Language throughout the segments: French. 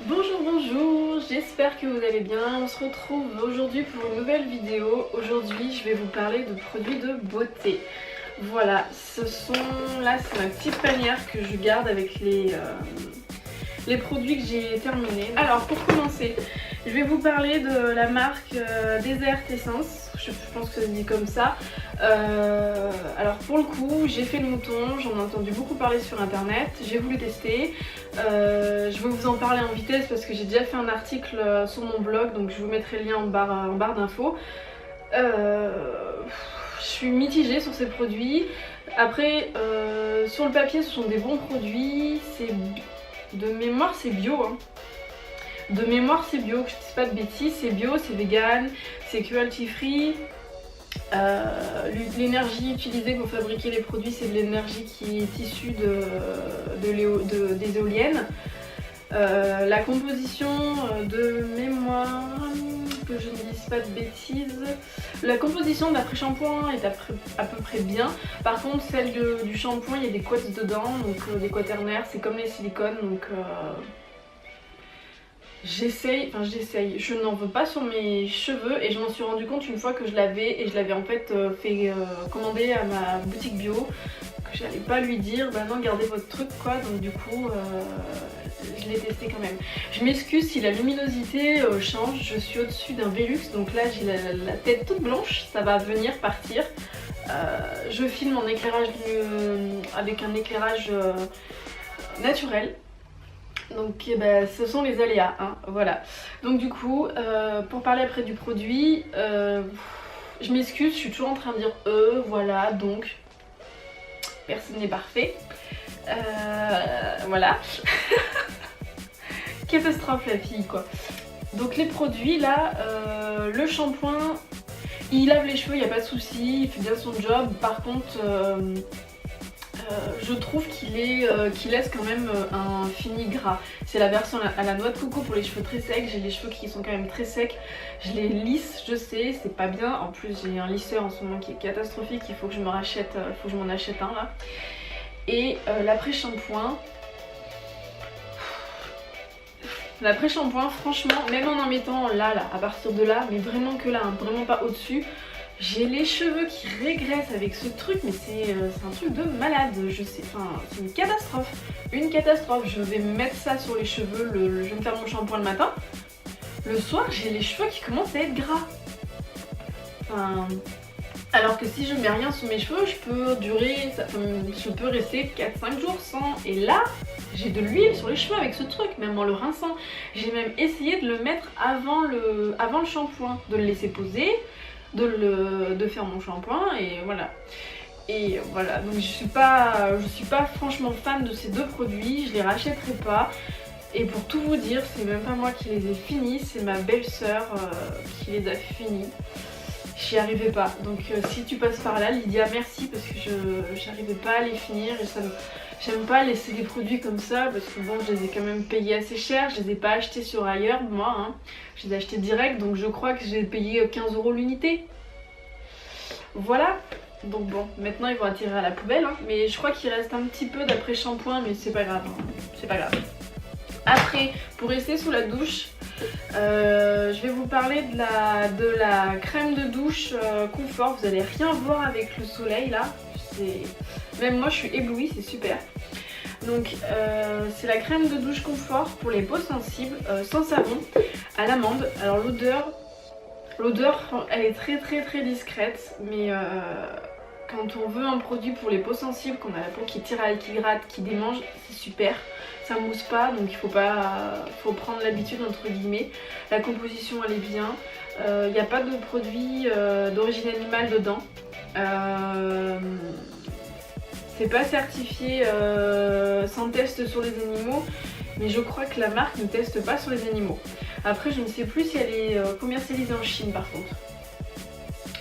Bonjour, bonjour, j'espère que vous allez bien. On se retrouve aujourd'hui pour une nouvelle vidéo. Aujourd'hui, je vais vous parler de produits de beauté. Voilà, là c'est ma petite panière que je garde avec les produits que j'ai terminés. Alors pour commencer, je vais vous parler de la marque Desert Essence. Je pense que ça se dit comme ça. Alors pour le coup, j'ai fait le mouton, j'en ai entendu beaucoup parler sur internet, j'ai voulu tester. Je vais vous en parler en vitesse parce que j'ai déjà fait un article sur mon blog, donc je vous mettrai le lien en barre d'infos. Je suis mitigée sur ces produits. Après, sur le papier, ce sont des bons produits. De mémoire, c'est bio. Hein. De mémoire, c'est bio, que je ne dis pas de bêtises. C'est bio, c'est vegan, c'est cruelty free. L'énergie utilisée pour fabriquer les produits, c'est de l'énergie qui est issue des éoliennes. La composition de mémoire, que je ne dise pas de bêtises, la composition d'après-shampoing est à peu près bien. Par contre, celle du shampoing, il y a des couettes dedans, donc des quaternaires, c'est comme les silicones, donc j'essaye, je n'en veux pas sur mes cheveux et je m'en suis rendu compte une fois que je l'avais et je l'avais en fait fait commander à ma boutique bio, que j'allais pas lui dire bah non gardez votre truc quoi, donc du coup je l'ai testé quand même. Je m'excuse si la luminosité change, je suis au-dessus d'un Velux donc là j'ai la tête toute blanche, ça va venir partir. Je filme en éclairage avec un éclairage naturel. Donc ce sont les aléas, hein, voilà. Donc du coup, pour parler après du produit, je m'excuse, je suis toujours en train de dire voilà, donc personne n'est parfait. Voilà. Catastrophe la fille quoi. Donc les produits là, le shampoing, il lave les cheveux, il n'y a pas de souci, il fait bien son job. Par contre, je trouve qu'il laisse quand même un fini gras. C'est la version à la noix de coco pour les cheveux très secs. J'ai les cheveux qui sont quand même très secs. Je les lisse, je sais, c'est pas bien. En plus j'ai un lisseur en ce moment qui est catastrophique. Il faut que je m'en achète un là. Et l'après-shampoing. L'après-shampoing, franchement, même en mettant là, à partir de là, mais vraiment que là, hein, vraiment pas au-dessus. J'ai les cheveux qui régressent avec ce truc, mais c'est un truc de malade, je sais, enfin c'est une catastrophe. Une catastrophe, je vais mettre ça sur les cheveux, je vais me faire mon shampoing le matin. Le soir, j'ai les cheveux qui commencent à être gras. Enfin, alors que si je mets rien sur mes cheveux, je peux rester 4-5 jours sans. Et là, j'ai de l'huile sur les cheveux avec ce truc, même en le rinçant. J'ai même essayé de le mettre avant le shampoing, de le laisser poser. De faire mon shampoing et voilà. Et voilà, donc je suis pas franchement fan de ces deux produits, je les rachèterai pas. Et pour tout vous dire, c'est même pas moi qui les ai finis, c'est ma belle-sœur qui les a finis. J'y arrivais pas. Donc si tu passes par là, Lydia, merci parce que j'arrivais pas à les finir et j'aime pas laisser des produits comme ça parce que bon, je les ai quand même payés assez cher, je les ai pas achetés sur ailleurs moi, hein. Je les ai achetés direct donc je crois que j'ai payé 15 € l'unité. Voilà. Donc bon, maintenant ils vont attirer à la poubelle, hein. Mais je crois qu'il reste un petit peu d'après shampoing mais c'est pas grave, hein. C'est pas grave. Après, pour rester sous la douche, je vais vous parler de la crème de douche Confort. Vous allez rien voir avec le soleil là. Même moi je suis éblouie, c'est super. Donc c'est la crème de douche Confort pour les peaux sensibles, sans savon, à l'amande. Alors l'odeur elle est très très très discrète, mais quand on veut un produit pour les peaux sensibles, qu'on a la peau qui tire à qui gratte, qui démange, c'est super. Ça mousse pas, donc il faut prendre l'habitude entre guillemets. La composition elle est bien. Il n'y a pas de produit d'origine animale dedans. C'est pas certifié sans test sur les animaux, mais je crois que la marque ne teste pas sur les animaux. Après je ne sais plus si elle est commercialisée en Chine par contre.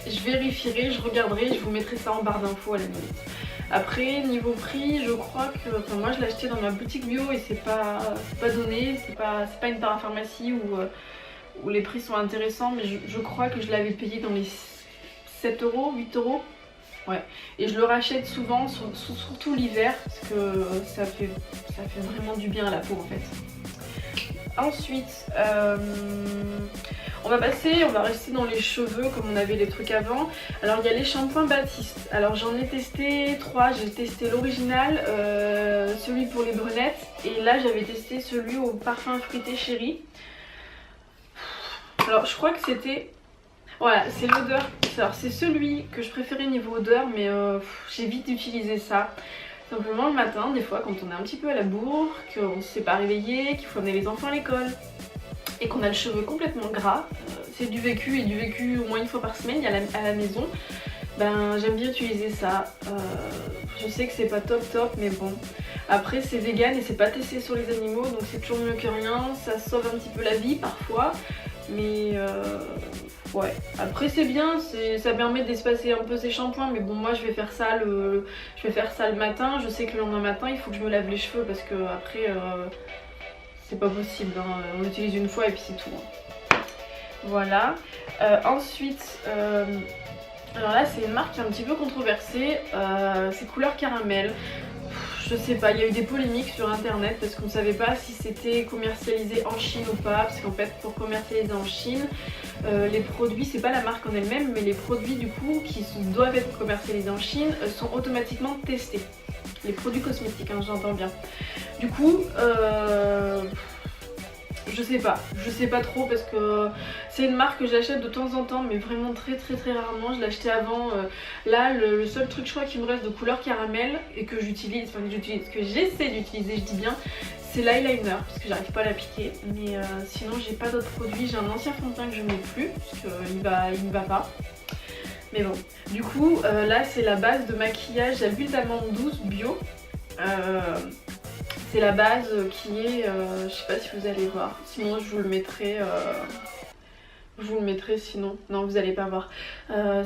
Je vérifierai, je regarderai, je vous mettrai ça en barre d'infos à la limite. Après niveau prix, je crois que, enfin moi je l'ai acheté dans ma boutique bio et c'est pas donné, c'est pas une parapharmacie où les prix sont intéressants, mais je crois que je l'avais payé dans les 7 €, 8 €. Ouais, et je le rachète souvent, surtout l'hiver, parce que ça fait vraiment du bien à la peau en fait. Ensuite, on va rester dans les cheveux comme on avait les trucs avant. Alors il y a les shampoings Baptiste. Alors j'en ai testé 3, j'ai testé l'original, celui pour les brunettes et là j'avais testé celui au parfum fruité chéri. Alors je crois que c'était... Voilà, c'est l'odeur. Alors c'est celui que je préférais niveau odeur mais j'évite d'utiliser ça. Simplement le matin, des fois quand on est un petit peu à la bourre, qu'on ne s'est pas réveillé, qu'il faut amener les enfants à l'école et qu'on a le cheveu complètement gras, c'est du vécu et du vécu au moins une fois par semaine à la maison, ben j'aime bien utiliser ça. Je sais que c'est pas top mais bon. Après c'est vegan et c'est pas testé sur les animaux donc c'est toujours mieux que rien, ça sauve un petit peu la vie parfois, mais ouais, après c'est bien, ça permet d'espacer un peu ses shampoings, mais bon moi je vais faire ça le matin. Je sais que le lendemain matin il faut que je me lave les cheveux parce que après c'est pas possible, hein. On l'utilise une fois et puis c'est tout, hein. Voilà. Ensuite, alors là c'est une marque qui est un petit peu controversée, c'est couleur caramel. Je sais pas, il y a eu des polémiques sur internet parce qu'on ne savait pas si c'était commercialisé en Chine ou pas, parce qu'en fait pour commercialiser en Chine, les produits, c'est pas la marque en elle-même, mais les produits du coup qui doivent être commercialisés en Chine sont automatiquement testés. Les produits cosmétiques, hein, j'entends bien. Du coup, je sais pas trop parce que c'est une marque que j'achète de temps en temps mais vraiment très rarement. Je l'achetais avant, là le seul truc je crois qui me reste de couleur caramel et que j'utilise, que j'essaie d'utiliser, je dis bien, c'est l'eyeliner parce que j'arrive pas à l'appliquer, mais sinon j'ai pas d'autres produits. J'ai un ancien fond de teint que je mets plus parce qu'il me va pas, mais bon. Du coup là c'est la base de maquillage à l'huile d'amande douce bio. C'est la base qui est, je sais pas si vous allez voir, sinon je vous le mettrai, sinon, non vous allez pas voir.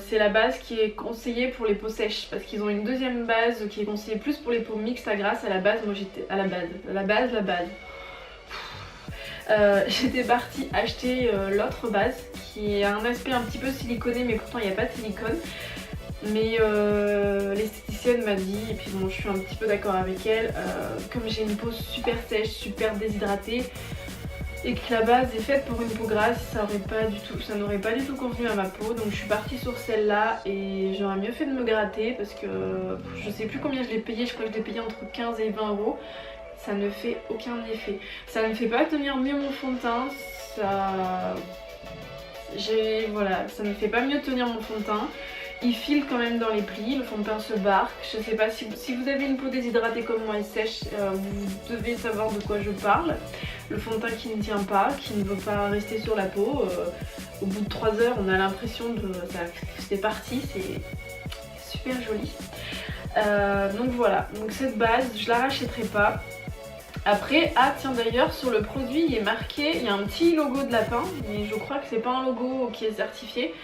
C'est la base qui est conseillée pour les peaux sèches, parce qu'ils ont une deuxième base qui est conseillée plus pour les peaux mixtes à grasse. À la base, moi j'étais à la base. J'étais partie acheter l'autre base qui a un aspect un petit peu siliconé mais pourtant il n'y a pas de silicone. Mais l'esthéticienne m'a dit, et puis bon je suis un petit peu d'accord avec elle, comme j'ai une peau super sèche, super déshydratée et que la base est faite pour une peau grasse, ça n'aurait pas du tout convenu à ma peau, donc je suis partie sur celle-là et j'aurais mieux fait de me gratter parce que je sais plus combien je l'ai payé, je crois que je l'ai payé entre 15 et 20 euros. Ça ne fait aucun effet, ça ne fait pas tenir mieux mon fond de teint, ça ne fait pas mieux tenir mon fond de teint. Il file quand même dans les plis, le fond de teint se barque. Je sais pas si vous avez une peau déshydratée comme moi et sèche, vous devez savoir de quoi je parle. Le fond de teint qui ne tient pas, qui ne veut pas rester sur la peau. Au bout de 3 heures, on a l'impression que c'est parti, c'est super joli. Donc voilà, donc cette base, je la rachèterai pas. Après, ah tiens d'ailleurs sur le produit il est marqué, il y a un petit logo de lapin, mais je crois que c'est pas un logo qui est certifié.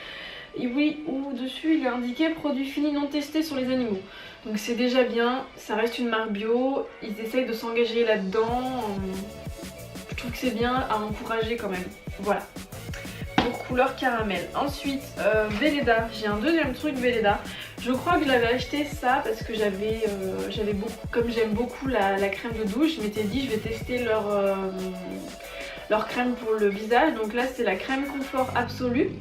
Et oui, ou dessus il est indiqué produit fini non testé sur les animaux. Donc c'est déjà bien, ça reste une marque bio, ils essayent de s'engager là-dedans. Je trouve que c'est bien à encourager quand même. Voilà. Pour couleur caramel. Ensuite, Velleda. J'ai un deuxième truc Velleda. Je crois que je l'avais acheté ça parce que j'avais beaucoup, comme j'aime beaucoup la crème de douche, je m'étais dit je vais tester leur crème pour le visage. Donc là c'est la crème confort absolue.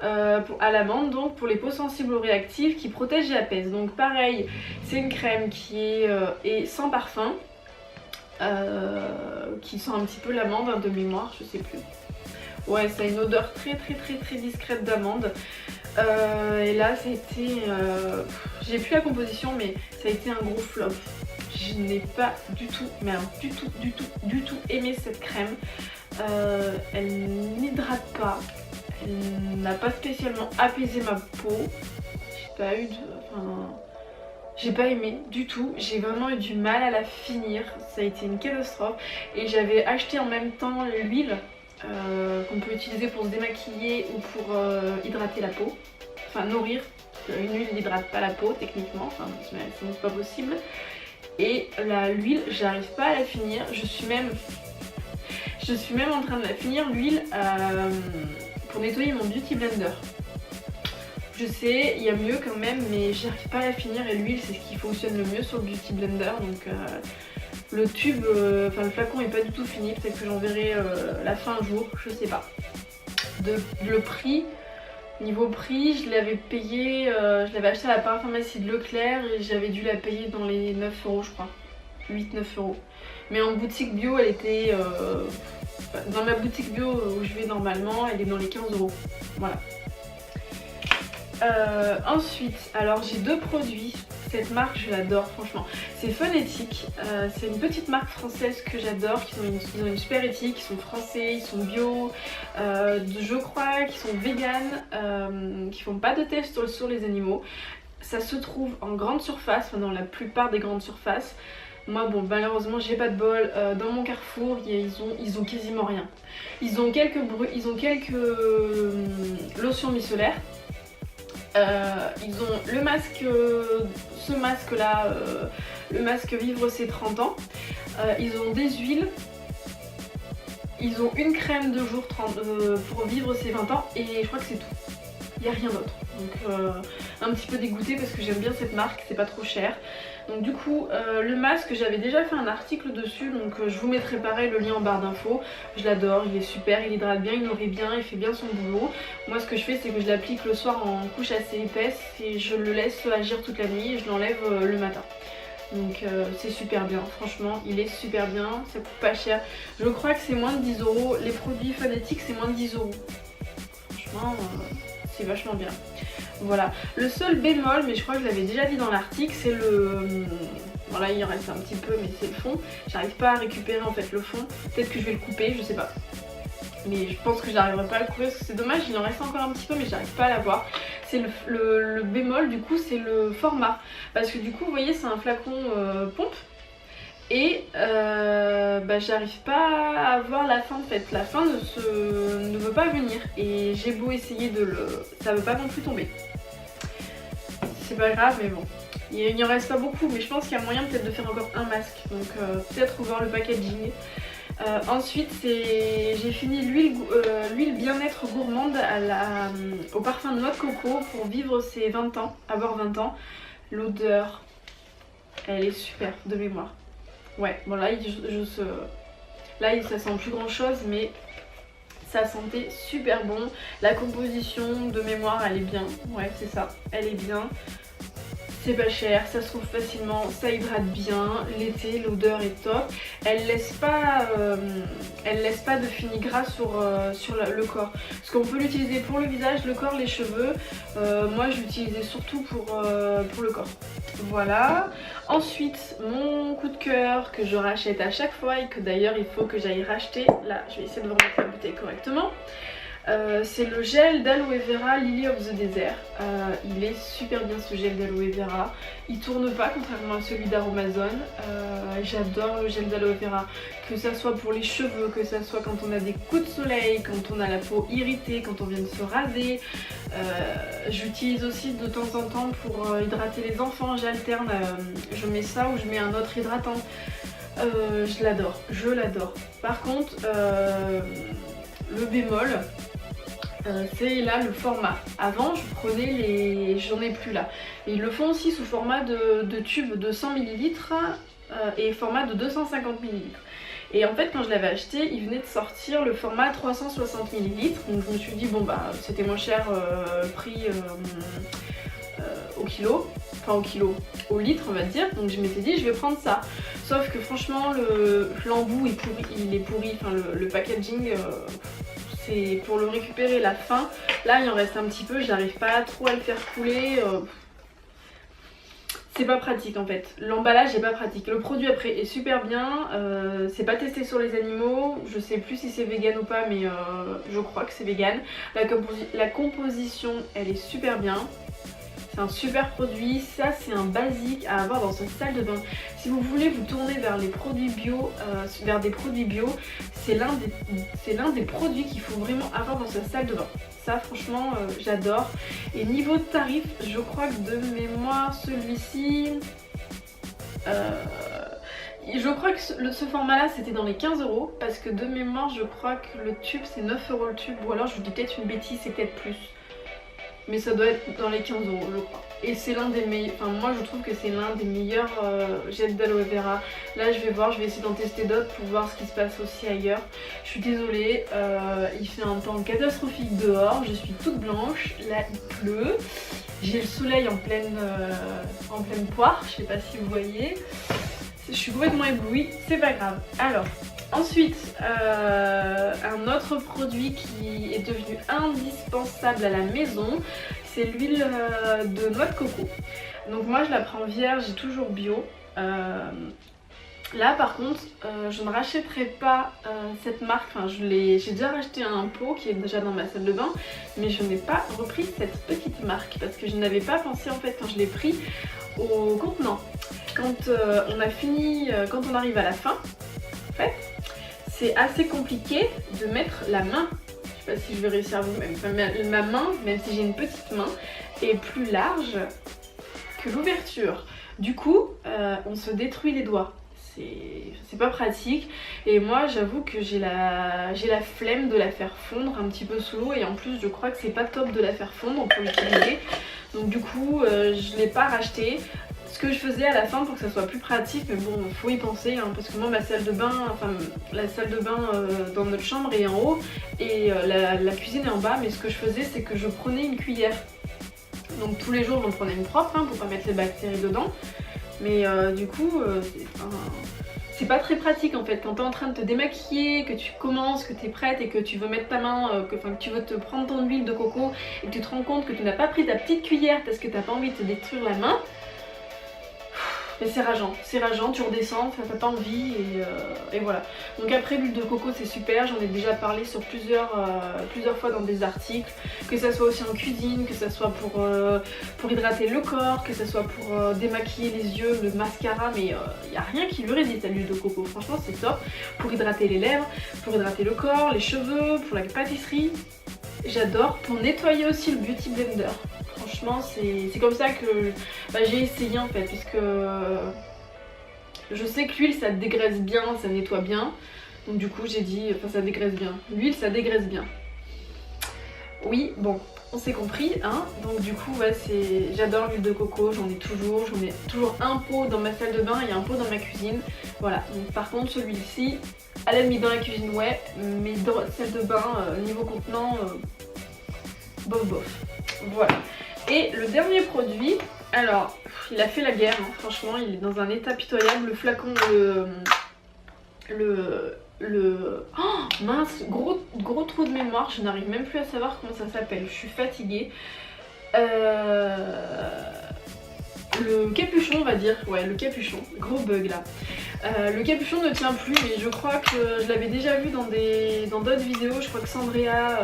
À l'amande, donc pour les peaux sensibles ou réactives, qui protège et apaise. Donc pareil, c'est une crème qui est sans parfum, qui sent un petit peu l'amande de mémoire, je sais plus. Ouais, ça a une odeur très discrète d'amande. Et là ça a été, j'ai plus la composition mais ça a été un gros flop. Je n'ai pas du tout, mais alors du tout aimé cette crème. Elle n'hydrate pas. Elle n'a pas spécialement apaisé ma peau. J'ai pas aimé du tout. J'ai vraiment eu du mal à la finir. Ça a été une catastrophe. Et j'avais acheté en même temps l'huile qu'on peut utiliser pour se démaquiller ou pour hydrater la peau. Enfin nourrir. Une huile n'hydrate pas la peau techniquement. Enfin c'est pas possible. Et l'huile, j'arrive pas à la finir. Je suis même en train de la finir l'huile pour nettoyer mon beauty blender. Je sais, il y a mieux quand même, mais j'arrive pas à la finir et l'huile c'est ce qui fonctionne le mieux sur le beauty blender, donc Le tube, enfin le flacon est pas du tout fini, peut-être que j'en verrai la fin un jour, je sais pas. Le prix, niveau prix, je l'avais payé, je l'avais acheté à la parapharmacie de Leclerc et j'avais dû la payer dans les 9 € je crois, 8-9 €. Mais en boutique bio elle était, dans ma boutique bio où je vais normalement, elle est dans les 15 €, voilà. Ensuite, alors j'ai deux produits, cette marque je l'adore franchement, c'est Phonétique, c'est une petite marque française que j'adore, ils ont une super éthique, ils sont français, ils sont bio, je crois qu'ils sont vegan, qui font pas de tests sur les animaux. Ça se trouve en grande surface, enfin dans la plupart des grandes surfaces. Moi bon malheureusement j'ai pas de bol, dans mon Carrefour ils ont quasiment rien. Ils ont quelques lotions micellaires. Ils ont le masque, ce masque là, le masque Vivre ses 30 ans. Ils ont des huiles. Ils ont une crème de jour pour vivre ses 20 ans et je crois que c'est tout. Il n'y a rien d'autre. Donc un petit peu dégoûtée parce que j'aime bien cette marque, c'est pas trop cher. Donc du coup le masque, j'avais déjà fait un article dessus, donc je vous mettrai pareil le lien en barre d'infos. Je l'adore, il est super, il hydrate bien, il nourrit bien, il fait bien son boulot. Moi ce que je fais c'est que je l'applique le soir en couche assez épaisse et je le laisse agir toute la nuit et je l'enlève le matin. Donc c'est super bien, franchement il est super bien, ça coûte pas cher. Je crois que c'est moins de 10 €, les produits Phonétique c'est moins de 10 €. Franchement c'est vachement bien. Voilà, le seul bémol, mais je crois que je l'avais déjà dit dans l'article, c'est le... Voilà, il en reste un petit peu, mais c'est le fond. J'arrive pas à récupérer en fait le fond. Peut-être que je vais le couper, je sais pas. Mais je pense que j'arriverai pas à le couper parce que c'est dommage, il en reste encore un petit peu, mais j'arrive pas à l'avoir. C'est le bémol, du coup, c'est le format. Parce que du coup, vous voyez, c'est un flacon pompe. Et j'arrive pas à voir la fin en fait, la fin ne veut pas venir et j'ai beau essayer ça veut pas non plus tomber. C'est pas grave mais bon, il n'y en reste pas beaucoup mais je pense qu'il y a moyen peut-être de faire encore un masque, donc peut-être revoir le packaging. Ensuite j'ai fini l'huile bien-être gourmande au parfum de noix de coco pour vivre ses 20 ans, avoir 20 ans. L'odeur, elle est super de mémoire. Ouais, bon là, ça sent plus grand chose, mais ça sentait super bon. La composition de mémoire, elle est bien. Ouais, c'est ça, elle est bien. C'est pas cher, ça se trouve facilement, ça hydrate bien. L'été, l'odeur est top. Elle laisse pas de fini gras sur le corps. Parce qu'on peut l'utiliser pour le visage, le corps, les cheveux. Moi, je l'utilisais surtout pour le corps. Voilà. Ensuite, mon coup de cœur que je rachète à chaque fois et que d'ailleurs il faut que j'aille racheter. Là, je vais essayer de vous remettre la bouteille correctement. C'est le gel d'aloe vera Lily of the Desert. Il est super bien ce gel d'aloe vera. Il tourne pas contrairement à celui d'Aromazone. J'adore le gel d'aloe vera, que ça soit pour les cheveux, que ça soit quand on a des coups de soleil, quand on a la peau irritée, quand on vient de se raser. J'utilise aussi de temps en temps pour hydrater les enfants. J'alterne, je mets ça ou je mets un autre hydratant. Je l'adore. Par contre, le bémol, c'est là le format. Avant je prenais j'en ai plus là. Et ils le font aussi sous format de tube de 100 ml et format de 250 ml. Et en fait quand je l'avais acheté, il venait de sortir le format 360 ml. Donc je me suis dit bon bah c'était moins cher prix au kilo. Enfin au litre on va dire. Donc je m'étais dit je vais prendre ça. Sauf que franchement l'embout il est pourri. Enfin le packaging... c'est pour le récupérer la fin. Là il en reste un petit peu, j'arrive pas trop à le faire couler. C'est pas pratique en fait. L'emballage est pas pratique. Le produit après est super bien. C'est pas testé sur les animaux. Je sais plus si c'est vegan ou pas mais je crois que c'est vegan. La composition elle est super bien. C'est un super produit, ça c'est un basique à avoir dans sa salle de bain. Si vous voulez vous tourner vers les produits bio, c'est l'un des produits qu'il faut vraiment avoir dans sa salle de bain. Ça franchement j'adore. Et niveau de tarif, je crois que de mémoire celui-ci... je crois que ce format là c'était dans les 15 € parce que de mémoire je crois que le tube c'est 9 € le tube, ou alors je vous dis peut-être une bêtise, c'est peut-être plus. mais ça doit être dans les 15 € je crois. Et c'est l'un des meilleurs, enfin moi je trouve que c'est l'un des meilleurs gels d'aloe vera. Là je vais voir, je vais essayer d'en tester d'autres pour voir ce qui se passe aussi ailleurs. Je suis désolée, il fait un temps catastrophique dehors, je suis toute blanche, là il pleut. J'ai le soleil en pleine poire, je sais pas si vous voyez. Je suis complètement éblouie, c'est pas grave. Alors, ensuite, un autre produit qui est devenu indispensable à la maison, c'est l'huile de noix de coco. Donc moi je la prends vierge et toujours bio. Là par contre je ne rachèterai pas cette marque, enfin j'ai déjà racheté un pot qui est déjà dans ma salle de bain, mais je n'ai pas repris cette petite marque parce que je n'avais pas pensé en fait quand je l'ai pris au contenant. Quand on a fini, quand on arrive à la fin, en fait, c'est assez compliqué de mettre la main. Je sais pas si je vais réussir à vous mettre. Ma main, même si j'ai une petite main, est plus large que l'ouverture. Du coup, on se détruit les doigts. C'est pas pratique. Et moi, j'avoue que j'ai la flemme de la faire fondre un petit peu sous l'eau. Et en plus, je crois que c'est pas top de la faire fondre pour l'utiliser. Donc du coup, je l'ai pas racheté. Ce que je faisais à la fin pour que ça soit plus pratique, mais bon, faut y penser, hein, parce que moi ma salle de bain, enfin la salle de bain dans notre chambre est en haut et la cuisine est en bas, mais ce que je faisais c'est que je prenais une cuillère. Donc tous les jours j'en prenais une propre hein, pour pas mettre les bactéries dedans, mais du coup c'est pas très pratique en fait quand t'es en train de te démaquiller, que tu commences, que t'es prête et que tu veux mettre ta main, que tu veux te prendre ton huile de coco et que tu te rends compte que tu n'as pas pris ta petite cuillère parce que t'as pas envie de te détruire la main. Mais c'est rageant, tu redescends, t'as pas envie et voilà. Donc après l'huile de coco c'est super, j'en ai déjà parlé sur plusieurs fois dans des articles, que ça soit aussi en cuisine, que ça soit pour hydrater le corps, que ça soit pour démaquiller les yeux, le mascara, mais y a rien qui lui résiste à l'huile de coco, franchement c'est top. Pour hydrater les lèvres, pour hydrater le corps, les cheveux, pour la pâtisserie, j'adore. Pour nettoyer aussi le beauty blender. Franchement c'est comme ça que j'ai essayé en fait, puisque je sais que l'huile ça dégraisse bien, ça nettoie bien, donc du coup j'ai dit, enfin ça dégraisse bien, l'huile ça dégraisse bien. Oui bon, on s'est compris hein, donc du coup ouais, j'adore l'huile de coco, j'en ai toujours un pot dans ma salle de bain et un pot dans ma cuisine, voilà. Donc par contre celui-ci, à la limite dans la cuisine ouais, mais dans la salle de bain, niveau contenant, bof bof, voilà. Et le dernier produit, alors il a fait la guerre, hein, franchement il est dans un état pitoyable, le flacon, oh mince, gros trou de mémoire, je n'arrive même plus à savoir comment ça s'appelle, je suis fatiguée. Le capuchon on va dire, ouais le capuchon, gros bug là. Le capuchon ne tient plus mais je crois que je l'avais déjà vu dans d'autres vidéos, je crois que Sandrea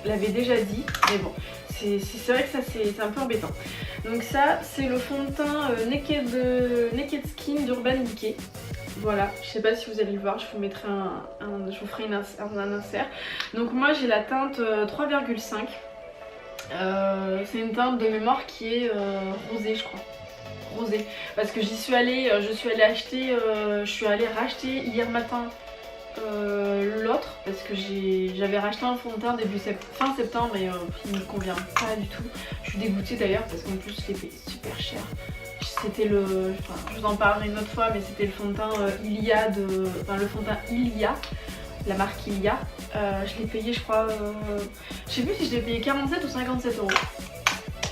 l'avait déjà dit, mais bon. C'est vrai que ça c'est un peu embêtant. Donc ça c'est le fond de teint Naked Skin d'Urban Decay. Voilà, je sais pas si vous allez le voir, je vous mettrai je vous ferai un insert. Donc moi j'ai la teinte 3,5. C'est une teinte de mémoire qui est rosée je crois. Rosée. Parce que je suis allée racheter hier matin l'autre parce que j'avais racheté un fond de teint fin septembre et il me convient pas du tout. Je suis dégoûtée d'ailleurs parce qu'en plus je l'ai payé super cher. C'était je vous en parlerai une autre fois, mais c'était le fond de teint Ilia le fond de teint Ilia, la marque Ilia. Je l'ai payé je crois, je sais plus si je l'ai payé 47 ou 57 €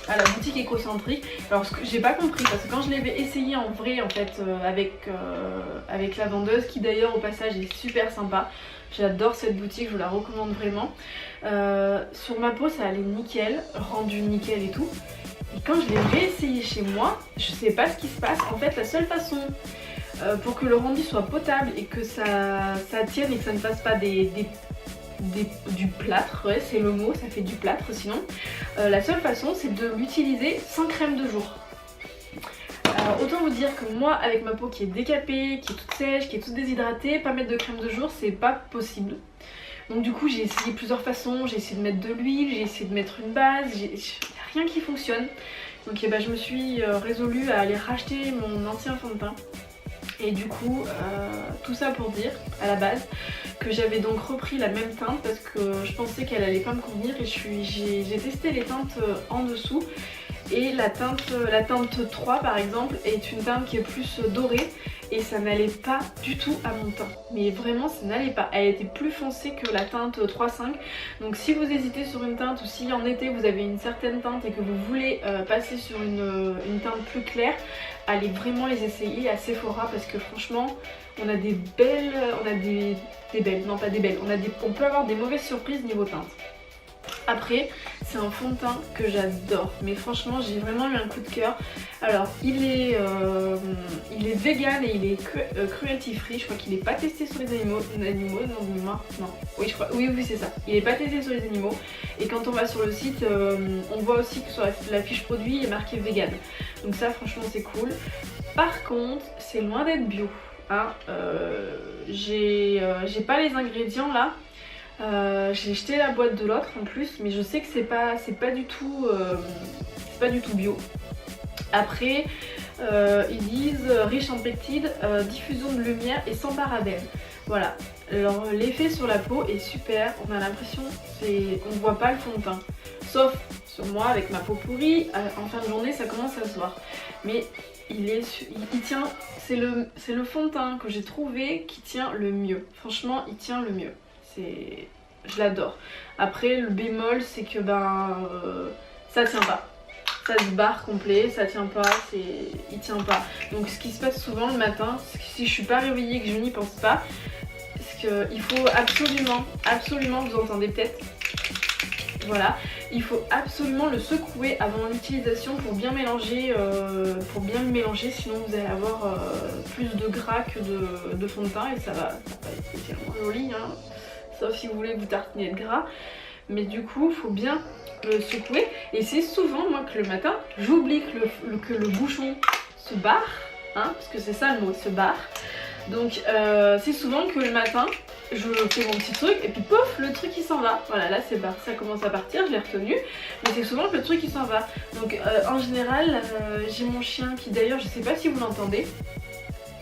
à la boutique écocentrique. Alors ce que j'ai pas compris, parce que quand je l'avais essayé en vrai en fait avec la vendeuse, qui d'ailleurs au passage est super sympa, j'adore cette boutique, je vous la recommande vraiment. Sur ma peau ça allait nickel, rendu nickel et tout. Et quand je l'ai réessayé chez moi, je sais pas ce qui se passe. En fait la seule façon pour que le rendu soit potable et que ça tienne et que ça ne fasse pas du plâtre, ouais c'est le mot, ça fait du plâtre sinon. La seule façon c'est de l'utiliser sans crème de jour. Autant vous dire que moi avec ma peau qui est décapée, qui est toute sèche, qui est toute déshydratée, pas mettre de crème de jour c'est pas possible. Donc du coup j'ai essayé plusieurs façons, j'ai essayé de mettre de l'huile, j'ai essayé de mettre une base, il n'y a rien qui fonctionne. Donc je me suis résolue à aller racheter mon ancien fond de teint. Et du coup, tout ça pour dire, à la base, que j'avais donc repris la même teinte parce que je pensais qu'elle allait pas me convenir et j'ai testé les teintes en dessous. Et la teinte 3 par exemple est une teinte qui est plus dorée et ça n'allait pas du tout à mon teint. Mais vraiment ça n'allait pas, elle était plus foncée que la teinte 3.5. Donc si vous hésitez sur une teinte ou si en été vous avez une certaine teinte et que vous voulez passer sur une teinte plus claire, allez vraiment les essayer à Sephora parce que franchement on a des belles, non pas des belles, on peut avoir des mauvaises surprises niveau teinte. Après, c'est un fond de teint que j'adore, mais franchement j'ai vraiment eu un coup de cœur. Alors il est vegan et il est cruelty free, je crois qu'il n'est pas testé sur les animaux, non, oui je crois, oui c'est ça, il n'est pas testé sur les animaux. Et quand on va sur le site, on voit aussi que sur la fiche produit il est marqué vegan, donc ça franchement c'est cool. Par contre, c'est loin d'être bio, hein. J'ai pas les ingrédients là. J'ai jeté la boîte de l'autre en plus, mais je sais que c'est pas du tout bio. Après ils disent riche en peptides, diffusion de lumière et sans parabènes. Voilà, alors l'effet sur la peau est super, on a l'impression on voit pas le fond de teint, sauf sur moi avec ma peau pourrie, en fin de journée ça commence à se voir, mais il tient, c'est le fond de teint que j'ai trouvé qui tient le mieux, franchement il tient le mieux. Je l'adore. Après le bémol c'est que ça tient pas. Ça se barre complet, ça tient pas, il tient pas. Donc ce qui se passe souvent le matin, si je suis pas réveillée et que je n'y pense pas, c'est qu'il faut absolument, vous entendez peut-être, voilà, il faut absolument le secouer avant l'utilisation pour bien mélanger, le mélanger, sinon vous allez avoir plus de gras que de fond de teint et ça va pas être spécialement joli, hein. Sauf si vous voulez vous tartiner de gras, mais du coup il faut bien le secouer et c'est souvent moi que le matin j'oublie que le bouchon se barre, hein, parce que c'est ça le mot, se barre. Donc c'est souvent que le matin je fais mon petit truc et puis pouf, le truc il s'en va. Voilà, là c'est ça commence à partir, je l'ai retenu, mais c'est souvent que le truc il s'en va. Donc en général j'ai mon chien qui, d'ailleurs je sais pas si vous l'entendez,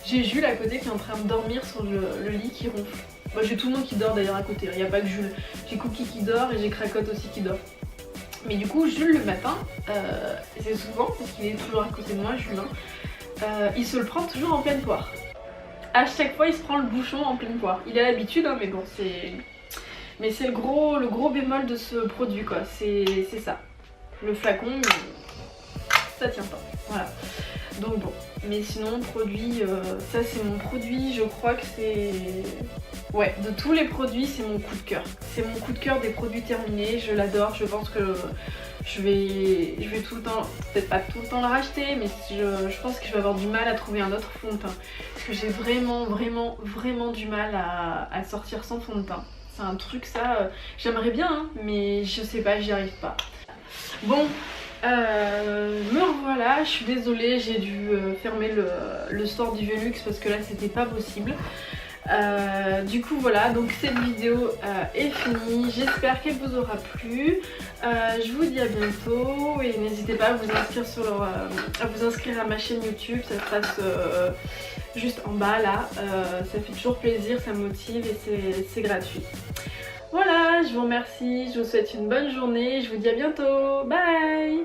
j'ai Jules à côté qui est en train de dormir sur le lit qui ronfle. Moi j'ai tout le monde qui dort d'ailleurs à côté, il n'y a pas que Jules. J'ai Cookie qui dort et j'ai Cracotte aussi qui dort. Mais du coup Jules le matin, c'est souvent, parce qu'il est toujours à côté de moi, Julien, il se le prend toujours en pleine poire. À chaque fois il se prend le bouchon en pleine poire. Il a l'habitude, hein, mais bon c'est le gros bémol de ce produit quoi, c'est ça. Le flacon, ça tient pas, voilà. Donc bon, mais sinon produit, ça c'est mon produit, je crois que c'est... Ouais, de tous les produits c'est mon coup de cœur. C'est mon coup de cœur des produits terminés, je l'adore, je pense que je vais tout le temps, peut-être pas tout le temps le racheter, mais je pense que je vais avoir du mal à trouver un autre fond de teint. Parce que j'ai vraiment du mal à sortir sans fond de teint. C'est un truc ça, j'aimerais bien, hein, mais je sais pas, j'y arrive pas. Bon, me revoilà, je suis désolée, j'ai dû fermer le store du Velux parce que là c'était pas possible. Du coup voilà, donc cette vidéo est finie, j'espère qu'elle vous aura plu. Je vous dis à bientôt et n'hésitez pas à vous inscrire à ma chaîne YouTube, ça se passe juste en bas là, ça fait toujours plaisir, ça me motive et c'est gratuit. Voilà, je vous remercie, je vous souhaite une bonne journée, je vous dis à bientôt, bye.